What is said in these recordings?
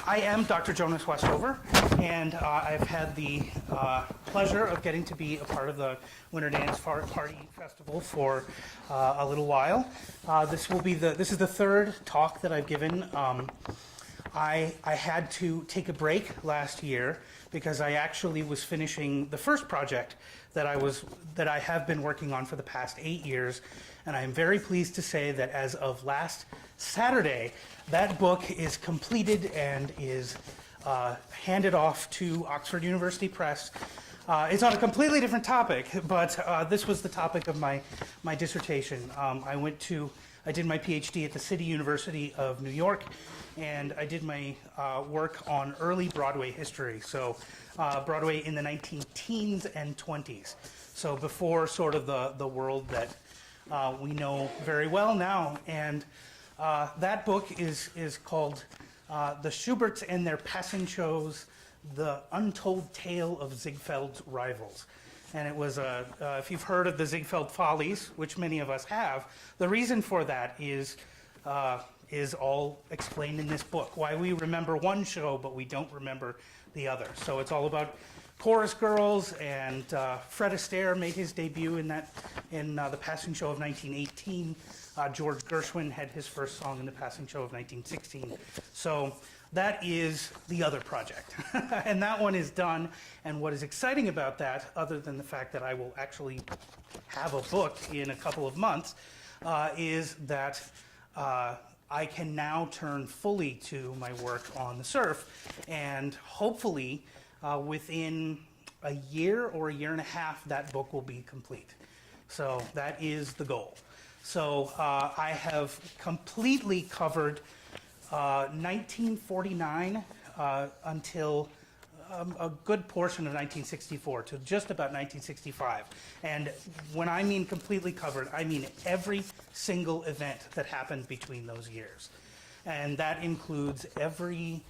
I am Dr. Jonas Westover, and I've had the pleasure of getting to be a part of the Winter Dance Party Festival for a little while. This is the third talk that I've given. I had to take a break last year because I actually was finishing the first project that I have been working on for the past 8 years, and I am very pleased to say that as of last Saturday, that book is completed and is handed off to Oxford University Press. It's on a completely different topic, but this was the topic of my dissertation. I did my PhD at the City University of New York, and I did my work on early Broadway history, so Broadway in the 19-teens and 20s, so before sort of the world that we know very well now. And that book is called The Schuberts and Their Passing Shows, The Untold Tale of Ziegfeld's Rivals. And it was, if you've heard of the Ziegfeld Follies, which many of us have, the reason for that is all explained in this book. Why we remember one show, but we don't remember the other. So it's all about chorus girls, and Fred Astaire made his debut in the Passing Show of 1918. George Gershwin had his first song in the Passing Show of 1916. So that is the other project. And that one is done. And what is exciting about that, other than the fact that I will actually have a book in a couple of months, is that I can now turn fully to my work on the surf. And hopefully, within a year or a year and a half, that book will be complete. So that is the goal. So I have completely covered 1949 until a good portion of 1964 to just about 1965. And when I mean completely covered, I mean every single event that happened between those years. And that includes every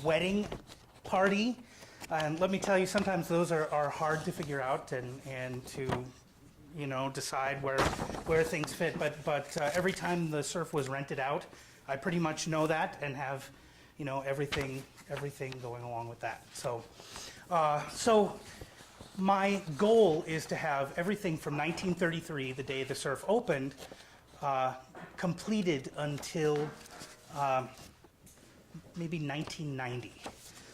wedding party. And let me tell you, sometimes those are hard to figure out and to decide where things fit. But every time the surf was rented out, I pretty much know that and have everything going along with that. So my goal is to have everything from 1933, the day the surf opened, completed until maybe 1990.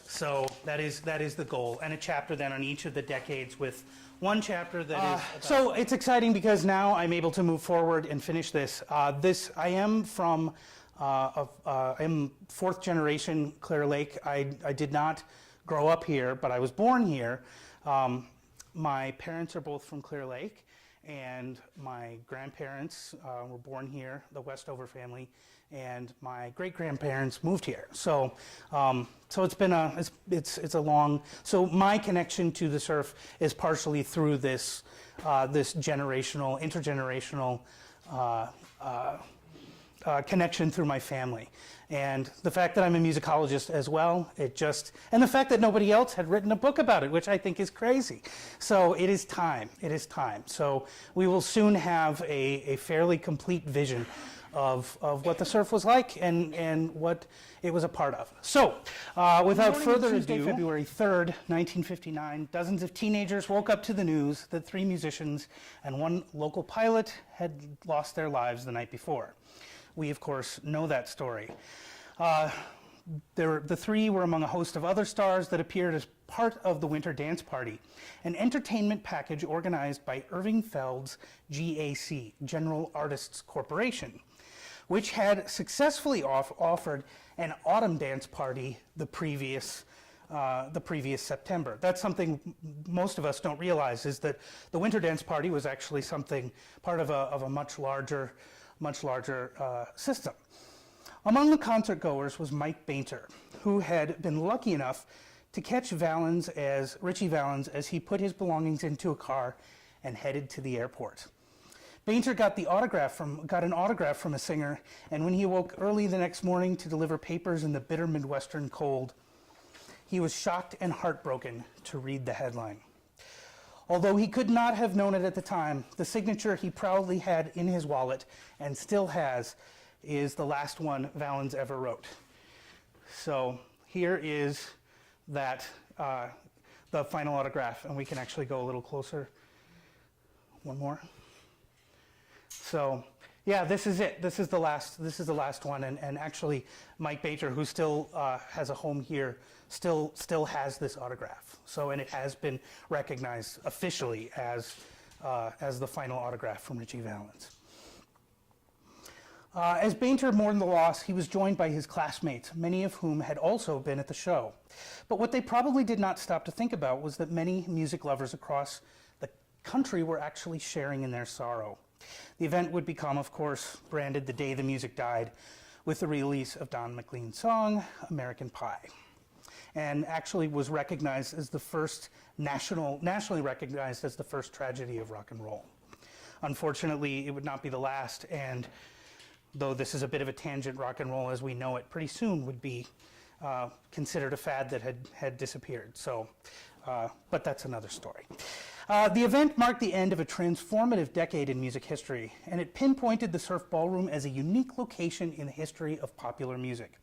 So that is the goal, and a chapter then on each of the decades, with one chapter that is. So it's exciting because now I'm able to move forward and finish this. I am from. I'm fourth generation Clear Lake. I did not grow up here, but I was born here. My parents are both from Clear Lake, and my grandparents were born here, the Westover family, and my great-grandparents moved here. So it's been it's a long. So my connection to the surf is partially through this intergenerational connection through my family. And the fact that I'm a musicologist as well, and the fact that nobody else had written a book about it, which I think is crazy. So it is time. So we will soon have a fairly complete vision of what the surf was like and what it was a part of. So, without further ado, February 3rd, 1959, dozens of teenagers woke up to the news that 3 musicians and 1 local pilot had lost their lives the night before. We, of course, know that story. The 3 were among a host of other stars that appeared as part of the Winter Dance Party, an entertainment package organized by Irving Feld's GAC, General Artists Corporation, which had successfully offered an autumn dance party the previous September. That's something most of us don't realize, is that the Winter Dance Party was actually part of a much larger system. Among the concert goers was Mike Bainter, who had been lucky enough to catch Ritchie Valens as he put his belongings into a car and headed to the airport. Bainter got an autograph from a singer, and when he awoke early the next morning to deliver papers in the bitter Midwestern cold, he was shocked and heartbroken to read the headline. Although he could not have known it at the time, the signature he proudly had in his wallet and still has is the last one Valens ever wrote. So here is that, the final autograph, and we can actually go a little closer. One more. So, yeah, this is it. This is the last one, and actually, Mike Baker, who still has a home here, still has this autograph. So, and it has been recognized officially as the final autograph from Ritchie Valens. As Bainter mourned the loss, he was joined by his classmates, many of whom had also been at the show. But what they probably did not stop to think about was that many music lovers across the country were actually sharing in their sorrow. The event would become, of course, branded The Day the Music Died, with the release of Don McLean's song, American Pie, and actually was recognized as the first nationally recognized as the first tragedy of rock and roll. Unfortunately, it would not be the last, and though this is a bit of a tangent, rock and roll as we know it pretty soon would be considered a fad that had disappeared. So, but that's another story. The event marked the end of a transformative decade in music history, and it pinpointed the Surf Ballroom as a unique location in the history of popular music.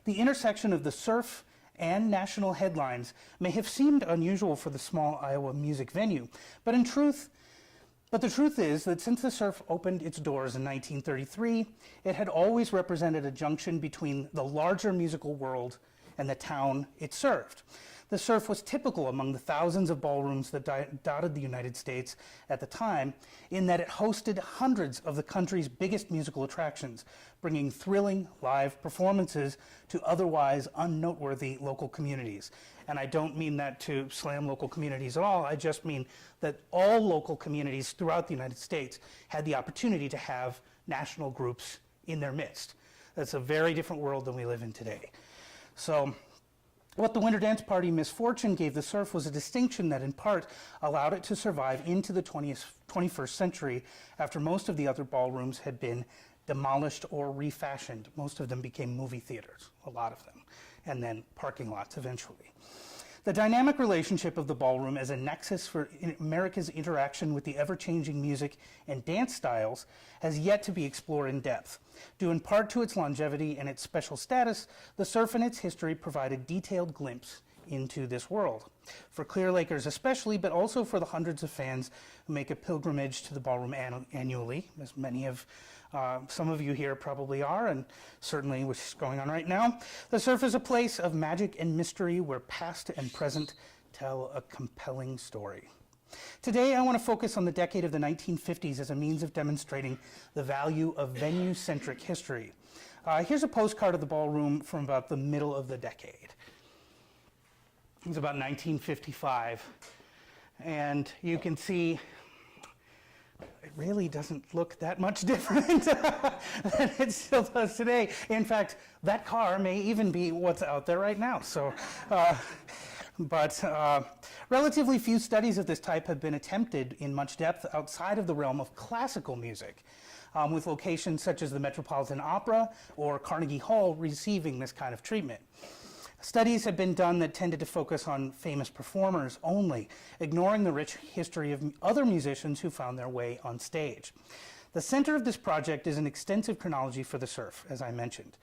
The intersection of the surf and national headlines may have seemed unusual for the small Iowa music venue, but the truth is that since the Surf opened its doors in 1933, it had always represented a junction between the larger musical world and the town it served. The Surf was typical among the thousands of ballrooms that dotted the United States at the time, in that it hosted hundreds of the country's biggest musical attractions, bringing thrilling live performances to otherwise unnoteworthy local communities. And I don't mean that to slam local communities at all, I just mean that all local communities throughout the United States had the opportunity to have national groups in their midst. That's a very different world than we live in today. So, what the Winter Dance Party misfortune gave the Surf was a distinction that in part allowed it to survive into the 21st century after most of the other ballrooms had been demolished or refashioned. Most of them became movie theaters, a lot of them, and then parking lots eventually. The dynamic relationship of the ballroom as a nexus for America's interaction with the ever-changing music and dance styles has yet to be explored in depth. Due in part to its longevity and its special status, the Surf and its history provide a detailed glimpse into this world. For Clear Lakers especially, but also for the hundreds of fans who make a pilgrimage to the ballroom annually, as many of some of you here probably are, and certainly what's going on right now. The Surf is a place of magic and mystery where past and present tell a compelling story. Today, I want to focus on the decade of the 1950s as a means of demonstrating the value of venue-centric history. Here's a postcard of the ballroom from about the middle of the decade. It was about 1955, and you can see it really doesn't look that much different than it still does today. In fact, that car may even be what's out there right now. So, relatively few studies of this type have been attempted in much depth outside of the realm of classical music, with locations such as the Metropolitan Opera or Carnegie Hall receiving this kind of treatment. Studies have been done that tended to focus on famous performers only, ignoring the rich history of other musicians who found their way on stage. The center of this project is an extensive chronology for the Surf, as I mentioned.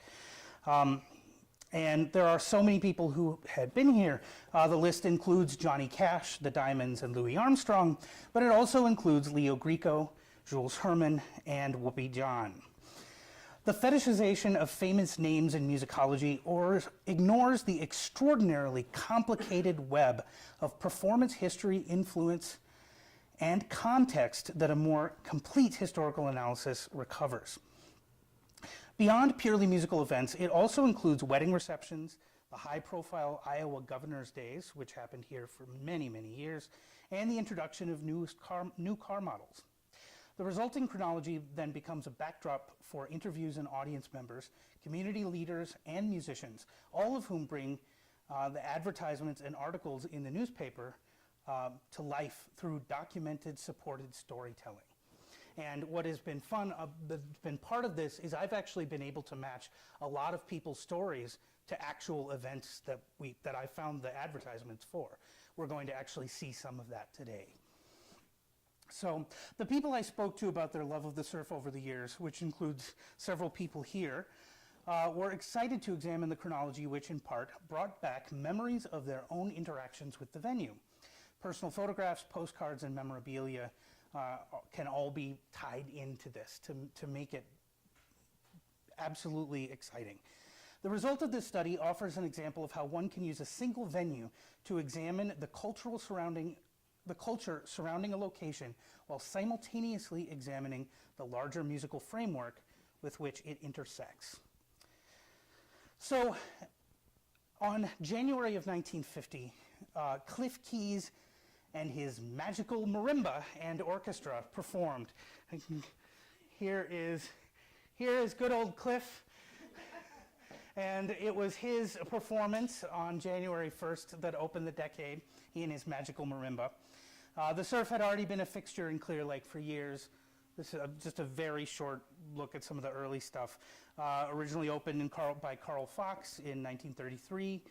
And there are so many people who had been here. The list includes Johnny Cash, the Diamonds, and Louis Armstrong, but it also includes Leo Grieco, Jules Herman, and Whoopi John. The fetishization of famous names in musicology ignores the extraordinarily complicated web of performance history, influence, and context that a more complete historical analysis recovers. Beyond purely musical events, it also includes wedding receptions, the high-profile Iowa Governor's Days, which happened here for many, many years, and the introduction of new car models. The resulting chronology then becomes a backdrop for interviews and audience members, community leaders, and musicians, all of whom bring the advertisements and articles in the newspaper to life through documented, supported storytelling. And what has been fun, been part of this, is I've actually been able to match a lot of people's stories to actual events that I found the advertisements for. We're going to actually see some of that today. So the people I spoke to about their love of the surf over the years, which includes several people here, were excited to examine the chronology, which in part brought back memories of their own interactions with the venue. Personal photographs, postcards, and memorabilia can all be tied into this to make it absolutely exciting. The result of this study offers an example of how one can use a single venue to examine the culture surrounding a location while simultaneously examining the larger musical framework with which it intersects. So, on January of 1950, Cliff Keys and his magical marimba and orchestra performed. Here is good old Cliff. And it was his performance on January 1st that opened the decade, he and his magical marimba. The surf had already been a fixture in Clear Lake for years. This is just a very short look at some of the early stuff. Originally opened by Carl Fox in 1933,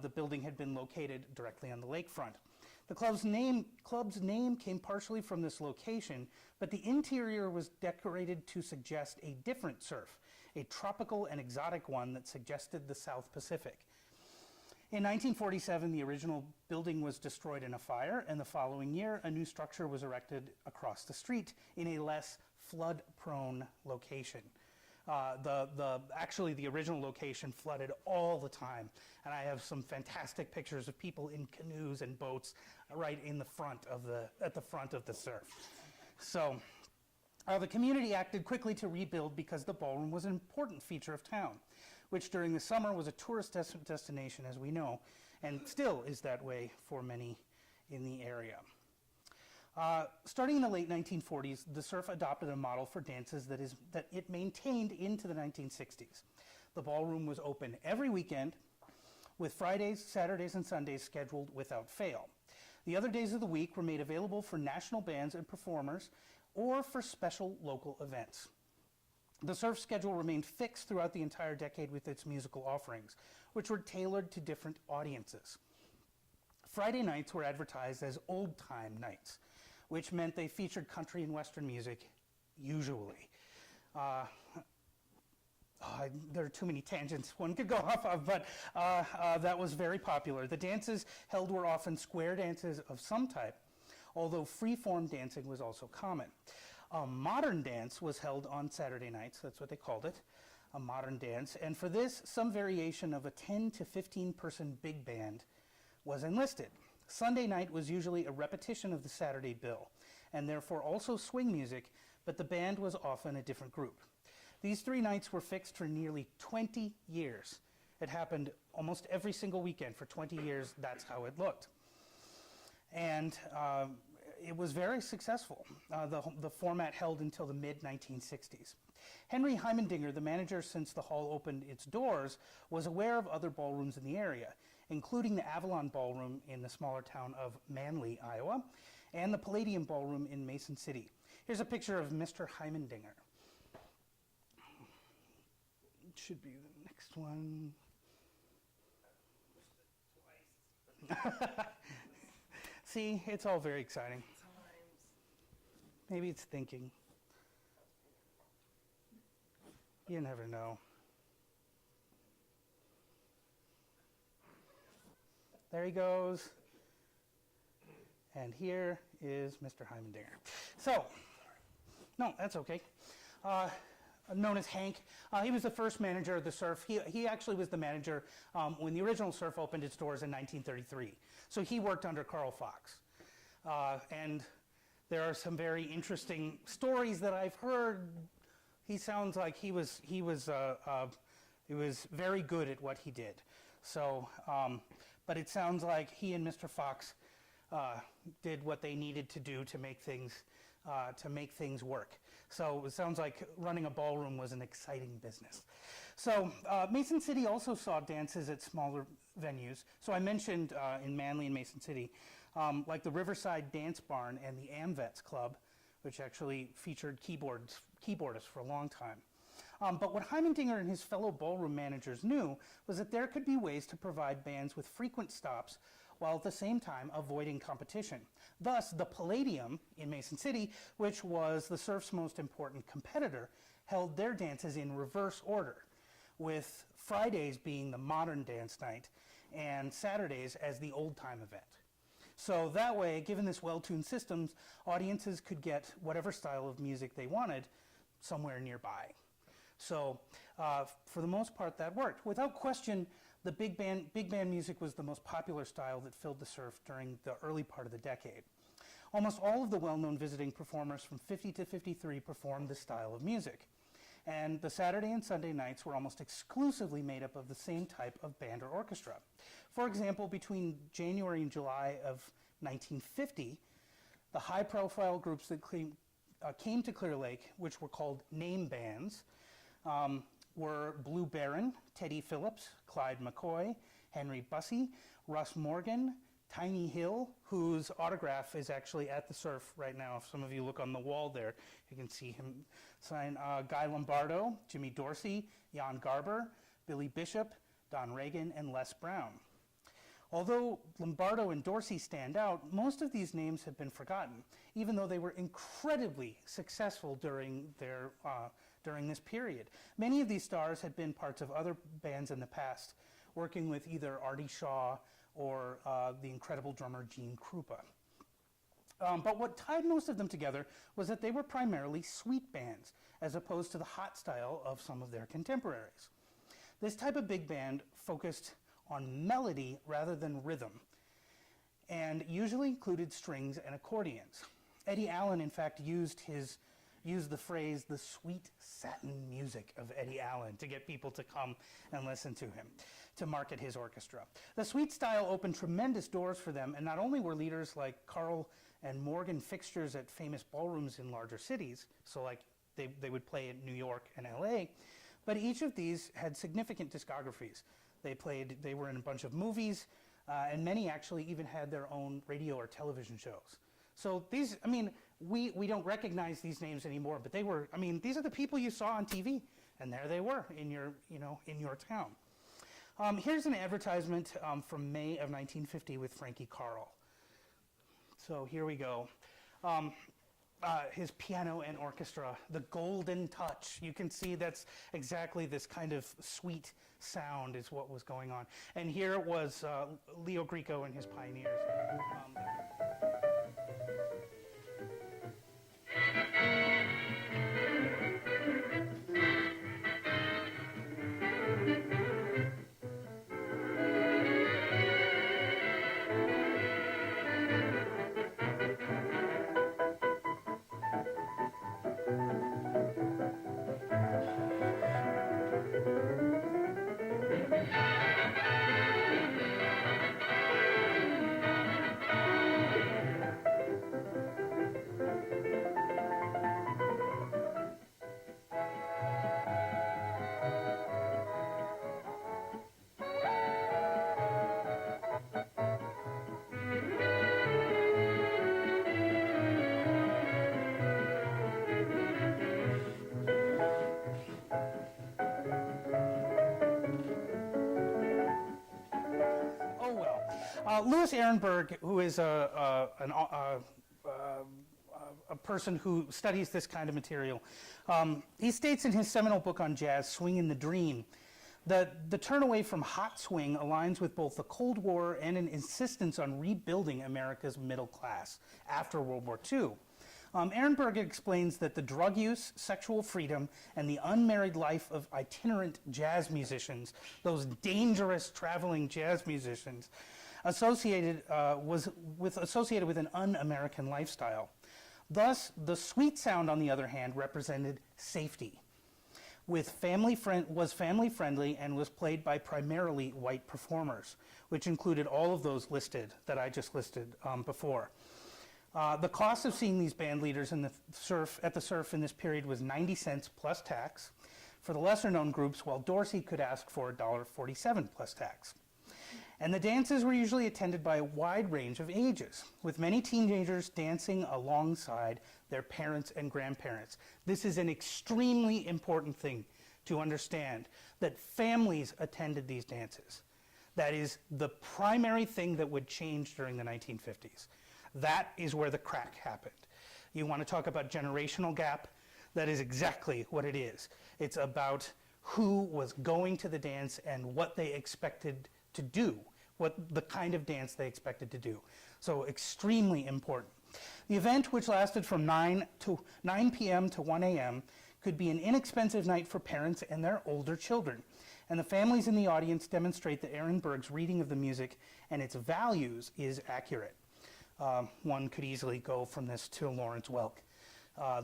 the building had been located directly on the lakefront. The club's name came partially from this location, but the interior was decorated to suggest a different surf, a tropical and exotic one that suggested the South Pacific. In 1947, the original building was destroyed in a fire, and the following year, a new structure was erected across the street in a less flood-prone location. Actually, the original location flooded all the time, and I have some fantastic pictures of people in canoes and boats right in the front of at the front of the surf. So, the community acted quickly to rebuild because the ballroom was an important feature of town, which during the summer was a tourist destination, as we know, and still is that way for many in the area. Starting in the late 1940s, the surf adopted a model for dances that it maintained into the 1960s. The ballroom was open every weekend, with Fridays, Saturdays, and Sundays scheduled without fail. The other days of the week were made available for national bands and performers or for special local events. The surf schedule remained fixed throughout the entire decade with its musical offerings, which were tailored to different audiences. Friday nights were advertised as old-time nights, which meant they featured country and western music, usually. There are too many tangents one could go off of, but that was very popular. The dances held were often square dances of some type, although free-form dancing was also common. A modern dance was held on Saturday nights, that's what they called it, a modern dance, and for this, some variation of a 10 to 15 person big band was enlisted. Sunday night was usually a repetition of the Saturday bill, and therefore also swing music, but the band was often a different group. These 3 nights were fixed for nearly 20 years. It happened almost every single weekend for 20 years, that's how it looked. And it was very successful. The format held until the mid-1960s. Henry Hyman Dinner, the manager since the hall opened its doors, was aware of other ballrooms in the area, including the Avalon Ballroom in the smaller town of Manly, Iowa, and the Palladium Ballroom in Mason City. Here's a picture of Mr. Hyman Dinner. It should be the next one. See, it's all very exciting. Maybe it's thinking. You never know. There he goes. And here is Mr. Hyman Dinner. So, no, that's okay. Known as Hank. He was the first manager of the surf. He actually was the manager when the original surf opened its doors in 1933. So he worked under Carl Fox. And there are some very interesting stories that I've heard. He sounds like he was very good at what he did. So, but it sounds like he and Mr. Fox did what they needed to do to make things work. So it sounds like running a ballroom was an exciting business. So Mason City also saw dances at smaller venues. So I mentioned in Manly and Mason City, like the Riverside Dance Barn and the Amvets Club, which actually featured keyboardists for a long time. But what Hyman Dinner and his fellow ballroom managers knew was that there could be ways to provide bands with frequent stops while at the same time avoiding competition. Thus, the Palladium in Mason City, which was the surf's most important competitor, held their dances in reverse order, with Fridays being the modern dance night and Saturdays as the old-time event. So that way, given this well-tuned system, audiences could get whatever style of music they wanted somewhere nearby. So for the most part, that worked. Without question, the big band music was the most popular style that filled the surf during the early part of the decade. Almost all of the well-known visiting performers from 50 to 53 performed this style of music. And the Saturday and Sunday nights were almost exclusively made up of the same type of band or orchestra. For example, between January and July of 1950, the high-profile groups that came to Clear Lake, which were called name bands, were Blue Baron, Teddy Phillips, Clyde McCoy, Henry Bussey, Russ Morgan, Tiny Hill, whose autograph is actually at the surf right now. If some of you look on the wall there, you can see him sign. Guy Lombardo, Jimmy Dorsey, Jan Garber, Billy Bishop, Don Reagan, and Les Brown. Although Lombardo and Dorsey stand out, most of these names have been forgotten, even though they were incredibly successful during this period. Many of these stars had been parts of other bands in the past, working with either Artie Shaw or the incredible drummer Gene Krupa. But what tied most of them together was that they were primarily sweet bands, as opposed to the hot style of some of their contemporaries. This type of big band focused on melody rather than rhythm, and usually included strings and accordions. Eddie Allen, in fact, used the phrase, the sweet satin music of Eddie Allen, to get people to come and listen to him, to market his orchestra. The sweet style opened tremendous doors for them, and not only were leaders like Carl and Morgan fixtures at famous ballrooms in larger cities, so like they would play in New York and LA, but each of these had significant discographies. They were in a bunch of movies, and many actually even had their own radio or television shows. So these, I mean, we don't recognize these names anymore, but they were, I mean, these are the people you saw on TV, and there they were in your town. Here's an advertisement from May of 1950 with Frankie Carl. So here we go. His piano and orchestra, the golden touch. You can see that's exactly this kind of sweet sound is what was going on. And here was Leo Grieco and his Pioneers. Louis Ehrenberg, who is a person who studies this kind of material, he states in his seminal book on jazz, Swingin' the Dream, that the turn away from hot swing aligns with both the Cold War and an insistence on rebuilding America's middle class after World War II. Ehrenberg explains that the drug use, sexual freedom, and the unmarried life of itinerant jazz musicians, those dangerous traveling jazz musicians, associated with an un-American lifestyle. Thus, the sweet sound, on the other hand, represented safety. Was family friendly and was played by primarily white performers, which included all of those listed that I just listed before. The cost of seeing these band leaders at the surf in this period was 90 cents plus tax for the lesser known groups, while Dorsey could ask for $1.47 plus tax. And the dances were usually attended by a wide range of ages, with many teenagers dancing alongside their parents and grandparents. This is an extremely important thing to understand, that families attended these dances. That is the primary thing that would change during the 1950s. That is where the crack happened. You want to talk about generational gap? That is exactly what it is. It's about who was going to the dance and what they expected to do, what the kind of dance they expected to do. So extremely important. The event, which lasted from 9 p.m. to 1 a.m., could be an inexpensive night for parents and their older children. And the families in the audience demonstrate that Aaron Berg's reading of the music and its values is accurate. One could easily go from this to Lawrence Welk.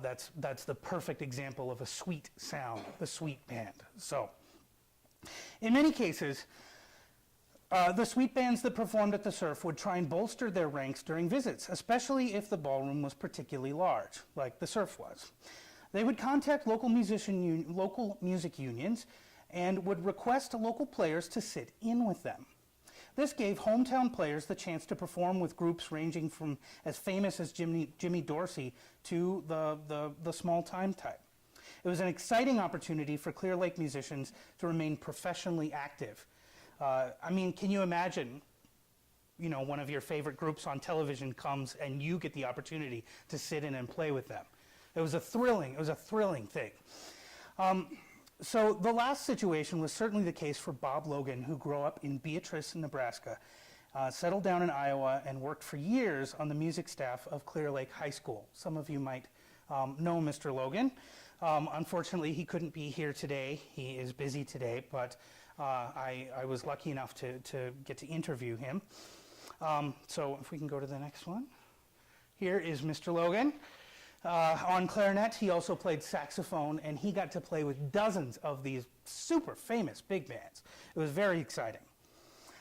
That's the perfect example of a sweet sound, the sweet band. So, in many cases, the sweet bands that performed at the Surf would try and bolster their ranks during visits, especially if the ballroom was particularly large, like the Surf was. They would contact local music unions and would request local players to sit in with them. This gave hometown players the chance to perform with groups ranging from as famous as Jimmy Dorsey to the small-time type. It was an exciting opportunity for Clear Lake musicians to remain professionally active. I mean, can you imagine, you know, one of your favorite groups on television comes and you get the opportunity to sit in and play with them? It was a thrilling thing. So the last situation was certainly the case for Bob Logan, who grew up in Beatrice, Nebraska, settled down in Iowa, and worked for years on the music staff of Clear Lake High School. Some of you might know Mr. Logan. Unfortunately, he couldn't be here today. He is busy today, but I was lucky enough to get to interview him. So if we can go to the next one. Here is Mr. Logan. On clarinet, he also played saxophone, and he got to play with dozens of these super famous big bands. It was very exciting.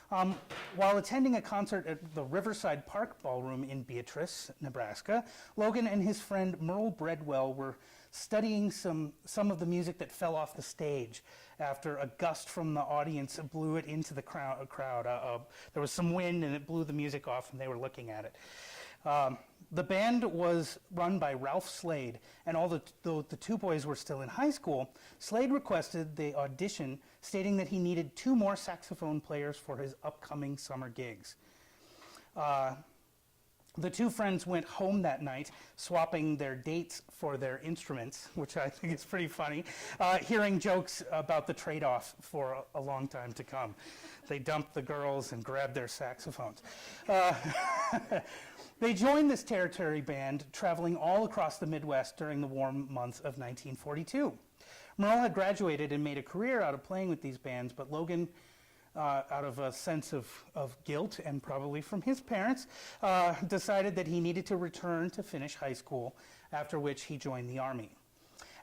While attending a concert at the Riverside Park Ballroom in Beatrice, Nebraska, Logan and his friend Merle Bredwell were studying some of the music that fell off the stage after a gust from the audience blew it into the crowd. There was some wind, and it blew the music off, and they were looking at it. The band was run by Ralph Slade, and though the two boys were still in high school, Slade requested they audition, stating that he needed 2 more saxophone players for his upcoming summer gigs. The two friends went home that night, swapping their dates for their instruments, which I think is pretty funny, hearing jokes about the trade-off for a long time to come. They dumped the girls and grabbed their saxophones. They joined this territory band, traveling all across the Midwest during the warm months of 1942. Merle had graduated and made a career out of playing with these bands, but Logan, out of a sense of guilt, and probably from his parents, decided that he needed to return to finish high school, after which he joined the Army.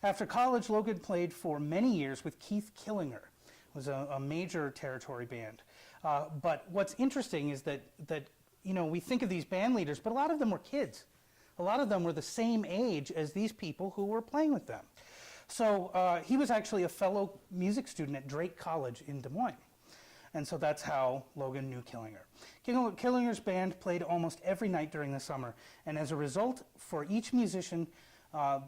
After college, Logan played for many years with Keith Killinger. It was a major territory band. But what's interesting is that you know, we think of these band leaders, but a lot of them were kids. A lot of them were the same age as these people who were playing with them. So he was actually a fellow music student at Drake College in Des Moines. And so that's how Logan knew Killinger. Killinger's band played almost every night during the summer. And as a result, for each musician,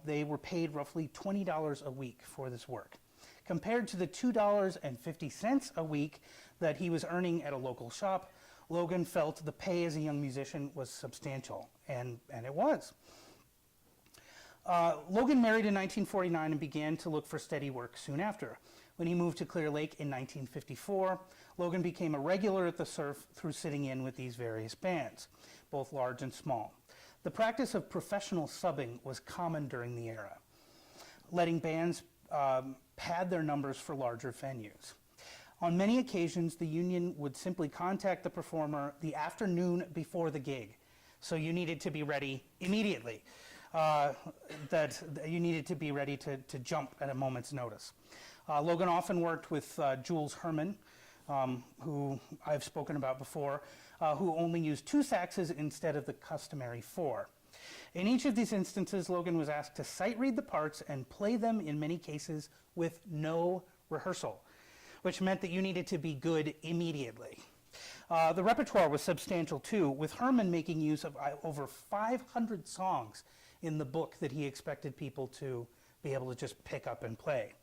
they were paid roughly $20 a week for this work, compared to the $2.50 a week that he was earning at a local shop. Logan felt the pay as a young musician was substantial, and it was. Logan married in 1949 and began to look for steady work soon after. When he moved to Clear Lake in 1954, Logan became a regular at the Surf through sitting in with these various bands, both large and small. The practice of professional subbing was common during the era, letting bands pad their numbers for larger venues. On many occasions, the union would simply contact the performer the afternoon before the gig. So you needed to be ready immediately. That you needed to be ready to jump at a moment's notice. Logan often worked with Jules Herman, who I've spoken about before, who only used 2 saxes instead of the customary 4. In each of these instances, Logan was asked to sight read the parts and play them in many cases with no rehearsal, which meant that you needed to be good immediately. The repertoire was substantial too, with Herman making use of over 500 songs in the book that he expected people to be able to just pick up and play.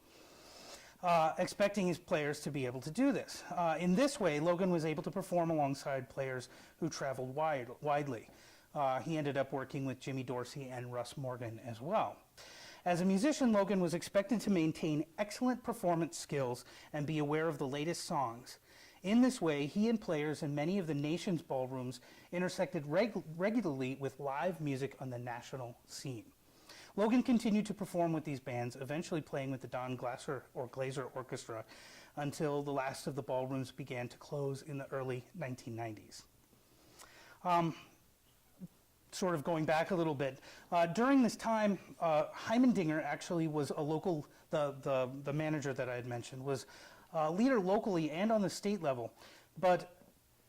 expecting his players to be able to do this. In this way, Logan was able to perform alongside players who traveled widely. He ended up working with Jimmy Dorsey and Russ Morgan as well. As a musician, Logan was expected to maintain excellent performance skills and be aware of the latest songs. In this way, he and players in many of the nation's ballrooms intersected regularly with live music on the national scene. Logan continued to perform with these bands, eventually playing with the Don Glaser Orchestra until the last of the ballrooms began to close in the early 1990s. Sort of going back a little bit, during this time, Hyman Dinner actually was a local, the manager that I had mentioned, was a leader locally and on the state level. But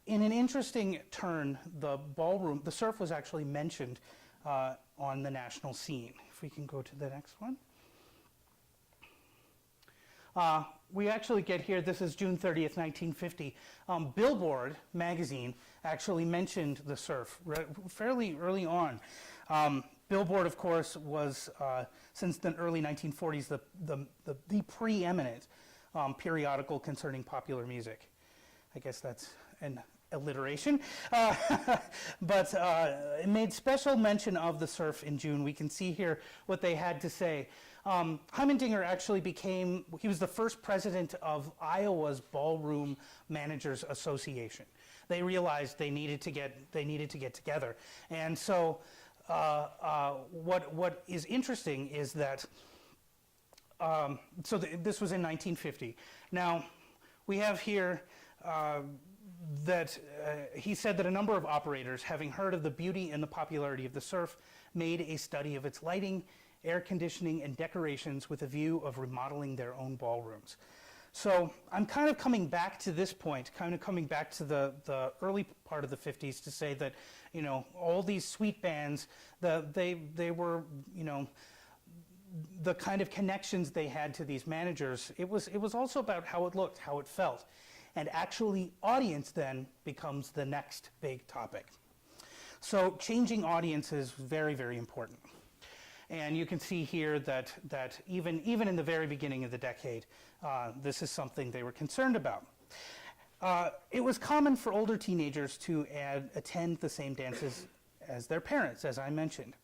in an interesting turn, the ballroom, the surf was actually mentioned on the national scene. If we can go to the next one. We actually get here, this is June 30th, 1950. Billboard magazine actually mentioned the surf fairly early on. Billboard, of course, was, since the early 1940s, the preeminent periodical concerning popular music. I guess that's an alliteration. But it made special mention of the surf in June. We can see here what they had to say. Hyman Dinner actually he was the first president of Iowa's Ballroom Managers Association. They realized they needed to get together. And so what is interesting is that, this was in 1950. Now, we have here that he said that a number of operators, having heard of the beauty and the popularity of the surf, made a study of its lighting, air conditioning, and decorations with a view of remodeling their own ballrooms. So I'm kind of coming back to this point, kind of coming back to the early part of the 50s to say that, you know, all these sweet bands, they were, you know, the kind of connections they had to these managers. It was also about how it looked, how it felt. And actually, audience then becomes the next big topic. So changing audience is very, very important. And you can see here that even in the very beginning of the decade, this is something they were concerned about. It was common for older teenagers to attend the same dances as their parents, as I mentioned.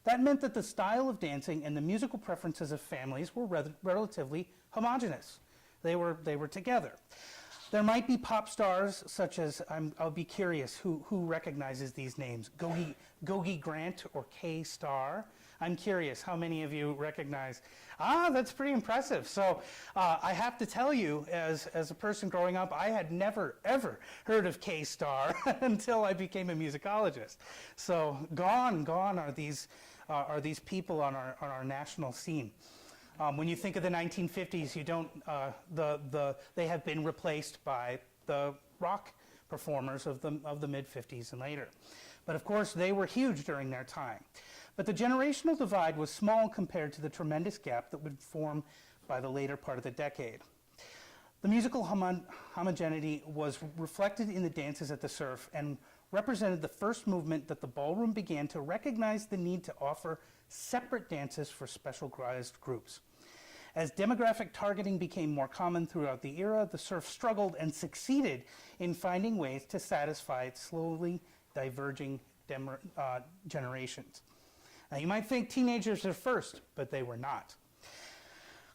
That meant that the style of dancing and the musical preferences of families were relatively homogeneous. They were together. There might be pop stars such as, I'll be curious who recognizes these names, Gogi Grant or K-Star. I'm curious how many of you recognize, that's pretty impressive. So I have to tell you, as a person growing up, I had never ever heard of K-Star until I became a musicologist. So gone are these people on our national scene. When you think of the 1950s, you don't. They have been replaced by the rock performers of the mid 50s and later. But of course, they were huge during their time. But the generational divide was small compared to the tremendous gap that would form by the later part of the decade. The musical homogeneity was reflected in the dances at the Surf and represented the first movement that the ballroom began to recognize the need to offer separate dances for specialized groups. As demographic targeting became more common throughout the era, the Surf struggled and succeeded in finding ways to satisfy its slowly diverging generations. Now, you might think teenagers are first, but they were not.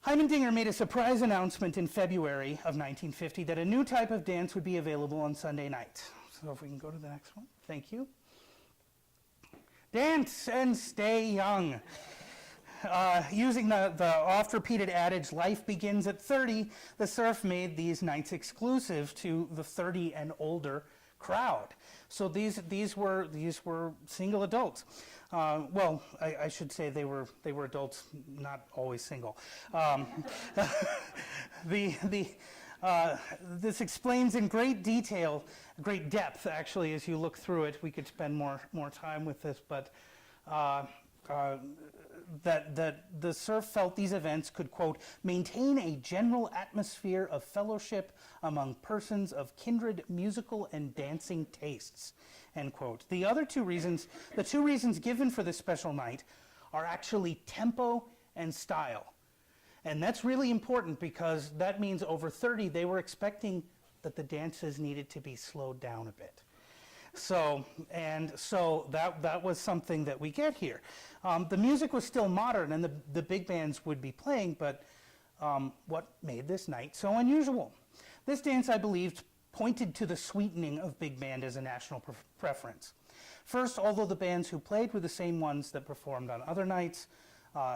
Hyman Dinner made a surprise announcement in February of 1950 that a new type of dance would be available on Sunday nights. So if we can go to the next one. Thank you. Dance and stay young. Using the oft-repeated adage, life begins at 30, the Surf made these nights exclusive to the 30 and older crowd. So these were single adults. Well, I should say they were adults, not always single. This explains in great detail, great depth, actually, as you look through it. We could spend more time with this, but that the Surf felt these events could, quote, maintain a general atmosphere of fellowship among persons of kindred musical and dancing tastes, end quote. The two reasons given for this special night are actually tempo and style. And that's really important because that means over 30, they were expecting that the dances needed to be slowed down a bit. So that was something that we get here. The music was still modern and the big bands would be playing, but what made this night so unusual? This dance, I believed, pointed to the sweetening of big band as a national preference. First, although the bands who played were the same ones that performed on other nights,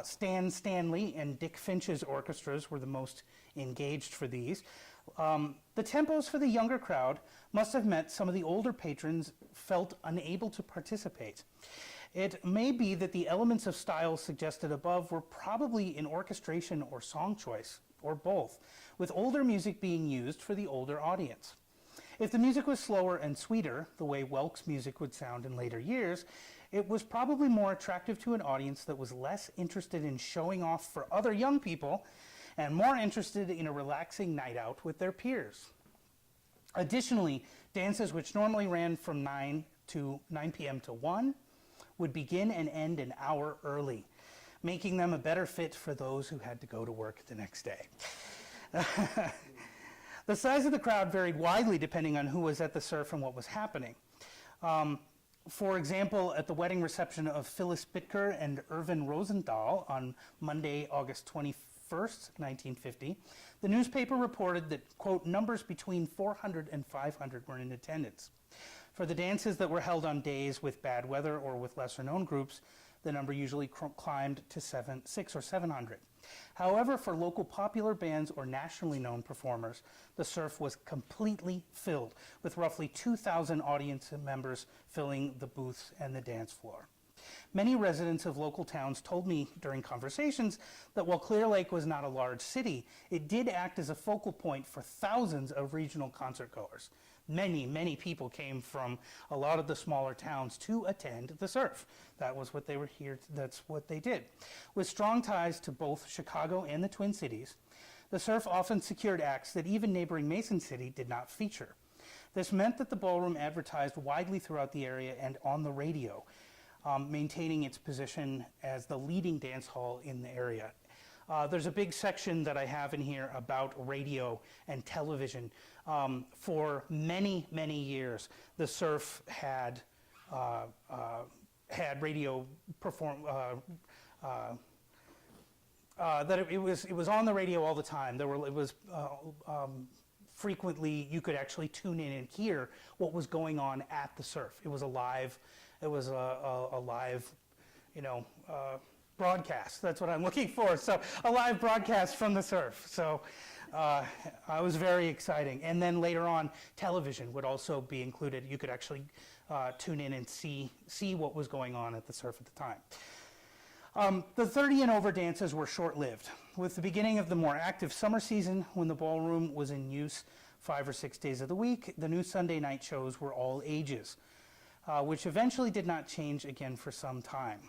Stan Stanley and Dick Finch's orchestras were the most engaged for these. The tempos for the younger crowd must have meant some of the older patrons felt unable to participate. It may be that the elements of style suggested above were probably in orchestration or song choice, or both, with older music being used for the older audience. If the music was slower and sweeter, the way Welk's music would sound in later years, it was probably more attractive to an audience that was less interested in showing off for other young people and more interested in a relaxing night out with their peers. Additionally, dances which normally ran from 9 p.m. to 1 would begin and end an hour early, making them a better fit for those who had to go to work the next day. The size of the crowd varied widely depending on who was at the surf and what was happening. For example, at the wedding reception of Phyllis Bitker and Irvin Rosenthal on Monday, August 21st, 1950, the newspaper reported that, quote, numbers between 400 and 500 were in attendance. For the dances that were held on days with bad weather or with lesser-known groups, the number usually climbed to 600 or 700. However, for local popular bands or nationally known performers, the surf was completely filled, with roughly 2,000 audience members filling the booths and the dance floor. Many residents of local towns told me during conversations that while Clear Lake was not a large city, it did act as a focal point for thousands of regional concert goers. Many people came from a lot of the smaller towns to attend the surf. That was what they were here, that's what they did. With strong ties to both Chicago and the Twin Cities, the surf often secured acts that even neighboring Mason City did not feature. This meant that the ballroom advertised widely throughout the area and on the radio, maintaining its position as the leading dance hall in the area. There's a big section that I have in here about radio and television. For many years, the surf had radio perform. It was on the radio all the time. Frequently you could actually tune in and hear what was going on at the surf. It was a live, broadcast. That's what I'm looking for. So a live broadcast from the surf. So it was very exciting. And then later on, television would also be included. You could actually tune in and see what was going on at the surf at the time. The 30 and over dances were short-lived. With the beginning of the more active summer season, when the ballroom was in use 5 or 6 days of the week, the new Sunday night shows were all ages, which eventually did not change again for some time.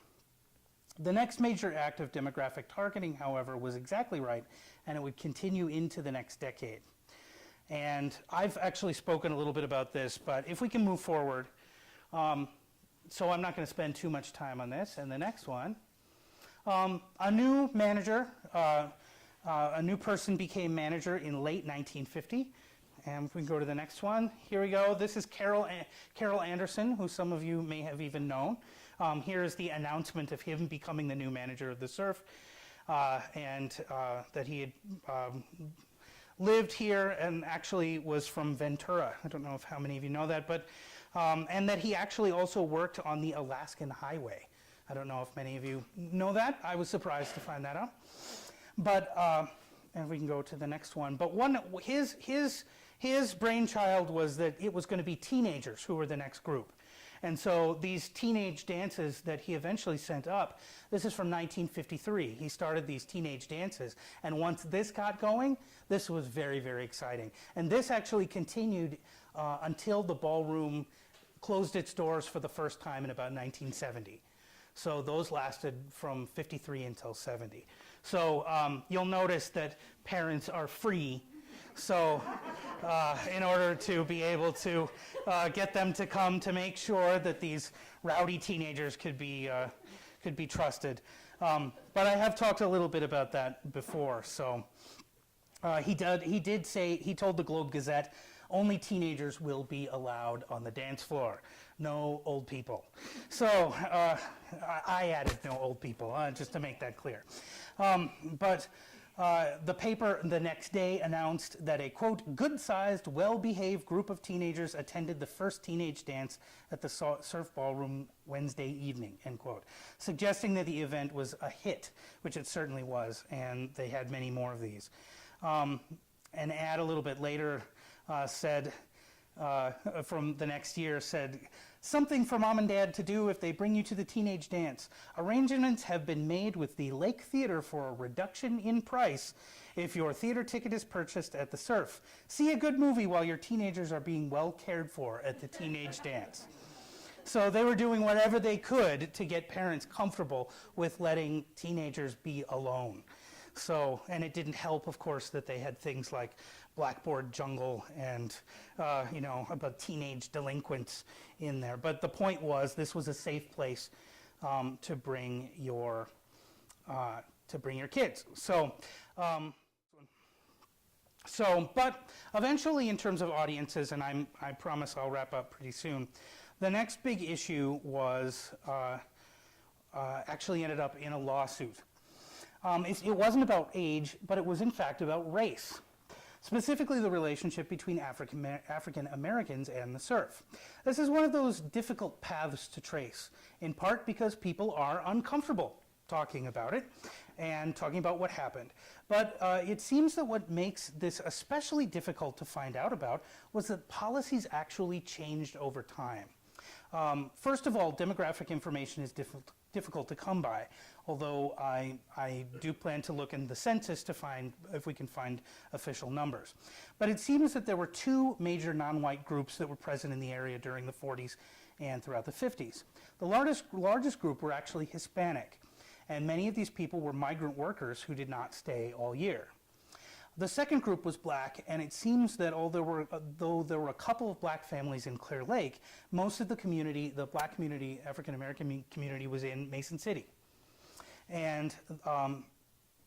The next major act of demographic targeting, however, was exactly right, and it would continue into the next decade. And I've actually spoken a little bit about this, but if we can move forward, so I'm not going to spend too much time on this. And the next one, a new manager, a new person became manager in late 1950. And if we can go to the next one, here we go. This is Carol Anderson, who some of you may have even known. Here is the announcement of him becoming the new manager of the surf, and that he had lived here and actually was from Ventura. I don't know if how many of you know that, but and that he actually also worked on the Alaskan Highway. I don't know if many of you know that. I was surprised to find that out. But and we can go to the next one. But his brainchild was that it was going to be teenagers who were the next group. And so these teenage dances that he eventually sent up, this is from 1953. He started these teenage dances. And once this got going, this was very exciting. And this actually continued until the ballroom closed its doors for the first time in about 1970. So those lasted from 53 until 70. So you'll notice that parents are free. So in order to be able to get them to come to make sure that these rowdy teenagers could be trusted. But I have talked a little bit about that before. So he did say, he told the Globe Gazette, only teenagers will be allowed on the dance floor, no old people. So I added no old people, just to make that clear. But the paper the next day announced that a, quote, good-sized, well-behaved group of teenagers attended the first teenage dance at the Surf Ballroom Wednesday evening, end quote, suggesting that the event was a hit, which it certainly was, and they had many more of these. An ad a little bit later said, from the next year, said, something for mom and dad to do if they bring you to the teenage dance. Arrangements have been made with the Lake Theater for a reduction in price if your theater ticket is purchased at the Surf. See a good movie while your teenagers are being well cared for at the teenage dance. So they were doing whatever they could to get parents comfortable with letting teenagers be alone. So, and it didn't help, of course, that they had things like Blackboard Jungle and, about teenage delinquents in there. But the point was, this was a safe place to bring your kids. But eventually, in terms of audiences, and I promise I'll wrap up pretty soon, the next big issue was actually ended up in a lawsuit. It wasn't about age, but it was in fact about race, specifically the relationship between African Americans and the surf. This is one of those difficult paths to trace, in part because people are uncomfortable talking about it and talking about what happened. But it seems that what makes this especially difficult to find out about was that policies actually changed over time. First of all, demographic information is difficult to come by, although I do plan to look in the census to find if we can find official numbers. But it seems that there were two major non-white groups that were present in the area during the 40s and throughout the 50s. The largest group were actually Hispanic, and many of these people were migrant workers who did not stay all year. The second group was black, and it seems that though there were a couple of black families in Clear Lake, most of the community, the black community, African American community, was in Mason City. And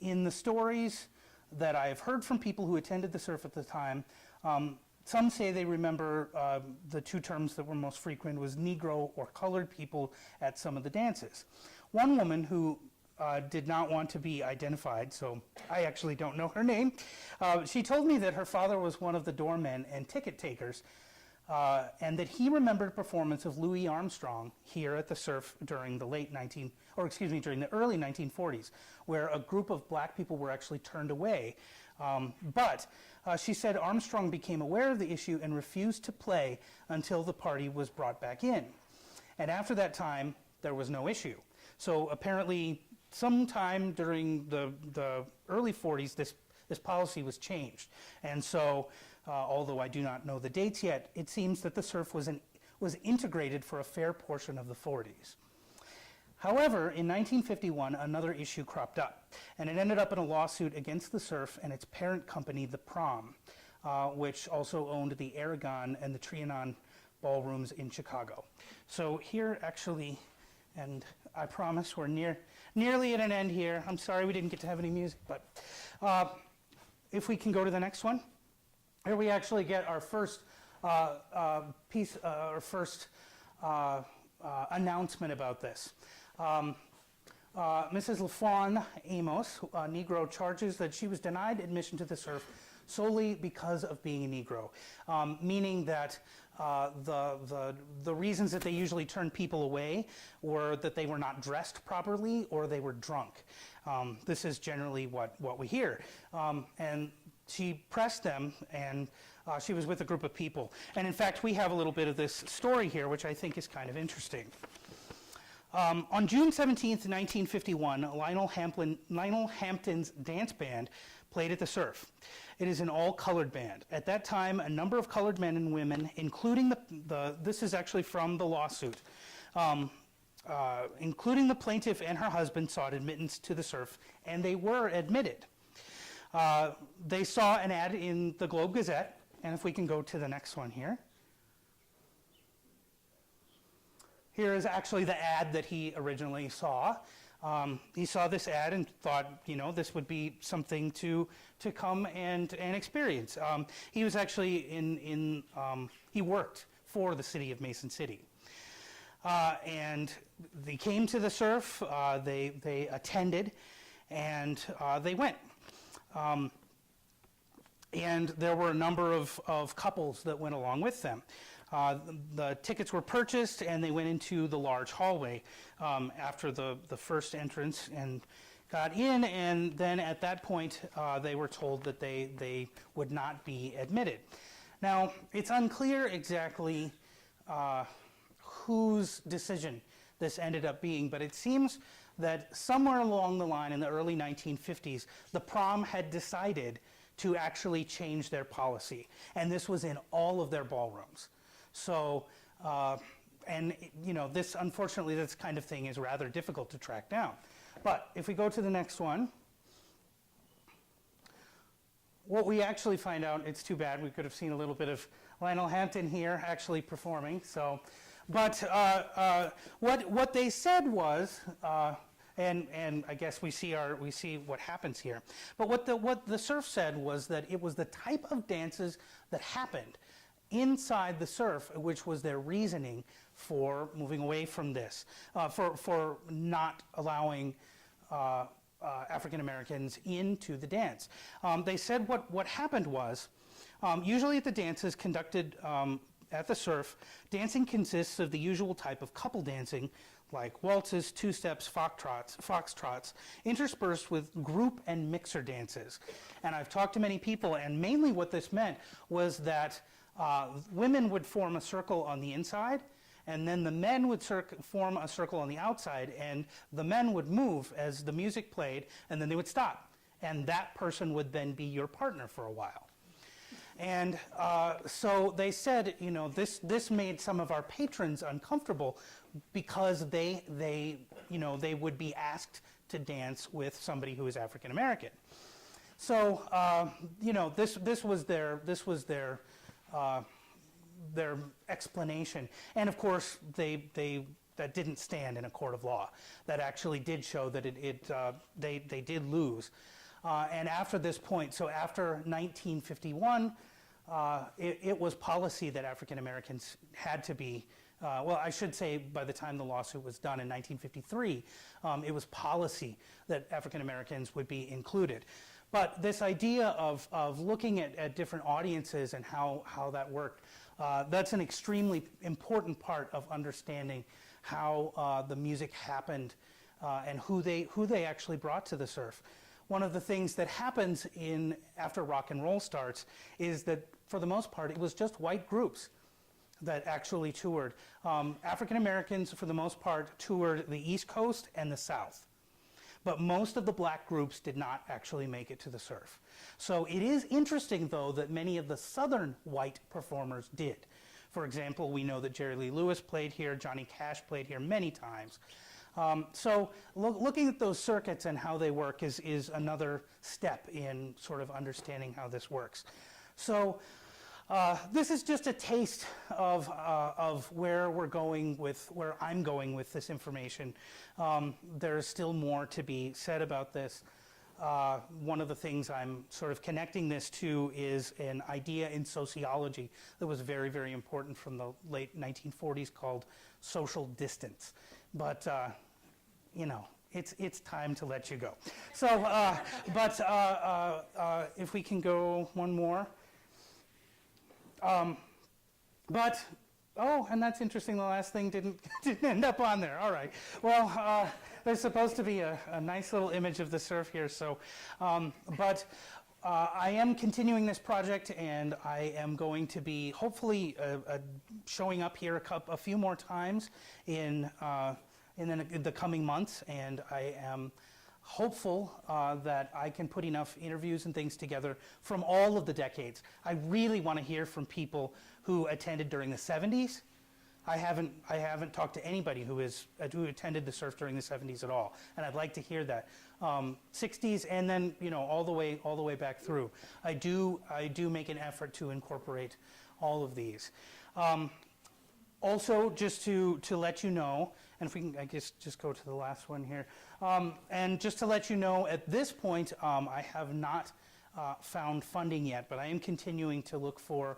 in the stories that I've heard from people who attended the surf at the time, some say they remember the two terms that were most frequent was Negro or colored people at some of the dances. One woman who did not want to be identified, so I actually don't know her name. She told me that her father was one of the doormen and ticket takers, and that he remembered a performance of Louis Armstrong here at the Surf during the during the early 1940s, where a group of black people were actually turned away. But she said Armstrong became aware of the issue and refused to play until the party was brought back in. And after that time, there was no issue. So apparently, sometime during the early 40s, this policy was changed. And so, although I do not know the dates yet, it seems that the surf was integrated for a fair portion of the 40s. However, in 1951, another issue cropped up, and it ended up in a lawsuit against the surf and its parent company, the Prom, which also owned the Aragon and the Trianon ballrooms in Chicago. So here, actually, and I promise we're nearly at an end here. I'm sorry we didn't get to have any music, but if we can go to the next one. Here we actually get our first announcement about this. Mrs. LaFawn Amos, a Negro, charges that she was denied admission to the surf solely because of being a Negro, meaning that the reasons that they usually turn people away were that they were not dressed properly or they were drunk. This is generally what we hear. And she pressed them, and she was with a group of people. And in fact, we have a little bit of this story here, which I think is kind of interesting. On June 17th, 1951, Lionel Hampton's dance band played at the Surf. It is an all-colored band. At that time, a number of colored men and women, including this is actually from the lawsuit, including the plaintiff and her husband, sought admittance to the Surf, and they were admitted. They saw an ad in the Globe Gazette, and if we can go to the next one here. Here is actually the ad that he originally saw. He saw this ad and thought, this would be something to come and experience. He was actually he worked for the city of Mason City. And they came to the surf, they attended, and they went. And there were a number of couples that went along with them. The tickets were purchased, and they went into the large hallway after the first entrance and got in, and then at that point they were told that they would not be admitted. Now, it's unclear exactly whose decision this ended up being, but it seems that somewhere along the line in the early 1950s, the prom had decided to actually change their policy, and this was in all of their ballrooms. So, this, unfortunately, this kind of thing is rather difficult to track down. But if we go to the next one, what we actually find out, it's too bad, we could have seen a little bit of Lionel Hampton here actually performing. So, but what they said was, and I guess we see what happens here. But what the surf said was that it was the type of dances that happened inside the surf, which was their reasoning for moving away from this, for not allowing African Americans into the dance. They said what happened was, usually at the dances conducted at the surf, dancing consists of the usual type of couple dancing, like waltzes, two-steps, foxtrots, interspersed with group and mixer dances. And I've talked to many people, and mainly what this meant was that women would form a circle on the inside, and then the men would form a circle on the outside, and the men would move as the music played, and then they would stop. And that person would then be your partner for a while. And so they said, this made some of our patrons uncomfortable because they would be asked to dance with somebody who is African American. So this was their explanation, and of course that didn't stand in a court of law. That actually did show that they did lose. And after this point, so after 1951, it was policy that African Americans had to be, I should say by the time the lawsuit was done in 1953, it was policy that African Americans would be included. But this idea of looking at different audiences and how that worked, that's an extremely important part of understanding how the music happened and who they actually brought to the surf. One of the things that happens after rock and roll starts is that, for the most part, it was just white groups that actually toured. African Americans, for the most part, toured the East Coast and the South. But most of the black groups did not actually make it to the surf. So it is interesting, though, that many of the Southern white performers did. For example, we know that Jerry Lee Lewis played here, Johnny Cash played here many times. So looking at those circuits and how they work is another step in sort of understanding how this works. So this is just a taste of where I'm going with this information. There's still more to be said about this. One of the things I'm sort of connecting this to is an idea in sociology that was very, very important from the late 1940s called social distance. But, it's time to let you go. So, if we can go one more. And that's interesting, the last thing didn't end up on there. All right. Well, there's supposed to be a nice little image of the surf here. So, I am continuing this project, and I am going to be hopefully showing up here a few more times in the coming months, and I am hopeful that I can put enough interviews and things together from all of the decades. I really want to hear from people who attended during the 70s. I haven't talked to anybody who attended the surf during the 70s at all, and I'd like to hear that. 60s and then all the way back through. I do make an effort to incorporate all of these. Also, just to let you know, And if we can, I guess, just go to the last one here. And just to let you know, at this point, I have not found funding yet, but I am continuing to look for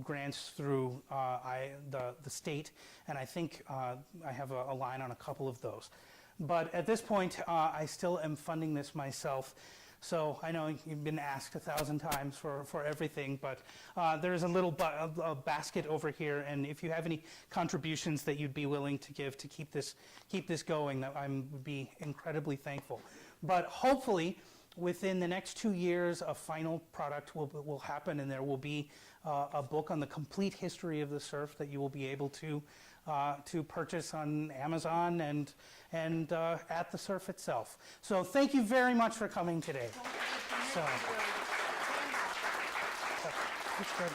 grants through the state, and I think I have a line on a couple of those. But at this point, I still am funding this myself. So I know you've been asked 1,000 times for everything, but there's a little a basket over here, and if you have any contributions that you'd be willing to give to keep this going, I would be incredibly thankful. But hopefully, within the next 2 years, a final product will happen, and there will be a book on the complete history of the surf that you will be able to purchase on Amazon and at the surf itself. So thank you very much for coming today. So, that's good.